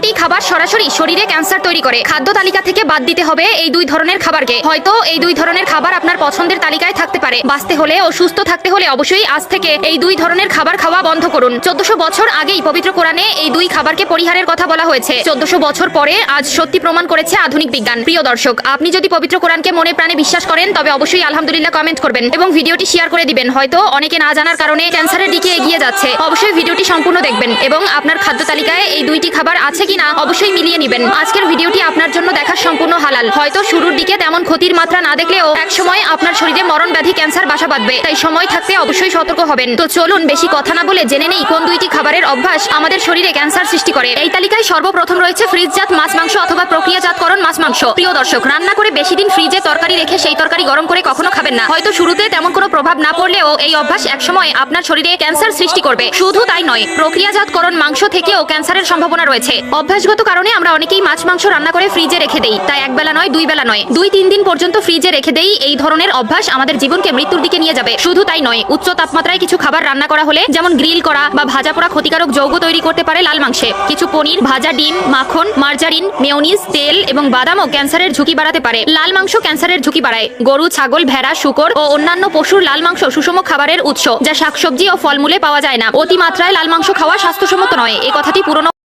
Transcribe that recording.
দুটি খাবার সরাসরি শরীরে ক্যান্সার তৈরি করে। খাদ্য তালিকা থেকে বাদ দিতে হবে এই দুই ধরনের খাবারকে। হয়তো এই দুই ধরনের খাবার আপনার পছন্দের তালিকায় থাকতে পারে। বাঁচতে হলে ও সুস্থ থাকতে হলে অবশ্যই আজ থেকে এই দুই ধরনের খাবার খাওয়া বন্ধ করুন। 1400 বছর আগেই পবিত্র কোরআনে এই দুই খাবারকে পরিহারের কথা বলা হয়েছে। 1400 বছর পরে আজ সত্যি প্রমাণ করেছে আধুনিক বিজ্ঞান। প্রিয় দর্শক, আপনি যদি পবিত্র কোরআনকে মনে প্রাণে বিশ্বাস করেন তবে অবশ্যই আলহামদুলিল্লাহ কমেন্ট করবেন এবং ভিডিওটি শেয়ার করে দিবেন। হয়তো অনেকে না জানার কারণে ক্যান্সারের দিকে এগিয়ে যাচ্ছে। অবশ্যই ভিডিওটি সম্পূর্ণ দেখবেন এবং আপনার খাদ্য তালিকায় এই দুইটি খাবার আছে কিনা অবশ্যই মিলিয়ে নেবেন। আজকের ভিডিওটি আপনার জন্য দেখা সম্পূর্ণ হালাল। হয়তো শুরুর দিকে তেমন ক্ষতির মাত্রা না দেখলেও একসময় আপনার শরীরে মরণ ব্যাধি ক্যান্সার বাসা বাঁধবে। তাই সময় থাকতে অবশ্যই সতর্ক হবেন। তো চলুন বেশি কথা না বলে জেনে নেই কোন দুইটি খাবারের অভ্যাস আমাদের শরীরে ক্যান্সার সৃষ্টি করে। এই তালিকায় সর্বপ্রথম রয়েছে ফ্রিজজাত মাছ মাংস অথবা প্রক্রিয়াজাতকরণ মাছ মাংস। প্রিয় দর্শক, রান্না করে বেশি দিন ফ্রিজে তরকারি রেখে সেই তরকারি গরম করে কখনো খাবেন না। হয়তো শুরুতে তেমন কোনো প্রভাব না পড়লেও এই অভ্যাস একসময় আপনার শরীরে ক্যান্সার সৃষ্টি করবে। শুধু তাই নয়, প্রক্রিয়াজাতকরণ মাংস থেকেও ক্যান্সারের সম্ভাবনা রয়েছে। অভ্যাসগত কারণে আমরা অনেকেই মাছ মাংস রান্না করে ফ্রিজে রেখে দেই। তাই এক বেলা নয়, দুই বেলা নয়, 2-3 দিন পর্যন্ত ফ্রিজে রেখে দেই। এই ধরনের অভ্যাস আমাদের জীবনকে মৃত্যুর দিকে নিয়ে যাবে। শুধু তাই নয়, উচ্চ তাপমাত্রায় কিছু খাবার রান্না করা হলে, যেমন গ্রিল করা বা ভাজা পোড়া, ক্ষতিকারক যৌগ তৈরি করতে পারে লাল মাংসে। কিছু পনির, ভাজা ডিম, মাখন, মার্জারিন, মেয়োনিজ, তেল এবং বাদামও ক্যান্সারের ঝুঁকি বাড়াতে পারে। লাল মাংস ক্যান্সারের ঝুঁকি বাড়ায়। গরু, ছাগল, ভেড়া, শূকর ও অন্যান্য পশুর লাল মাংস সুষম খাবারের উৎস, যা শাকসবজি ও ফলমূলে পাওয়া যায় না। অতিমাত্রায় লাল মাংস খাওয়া স্বাস্থ্যসম্মত নয়। এই কথাটি পুরনো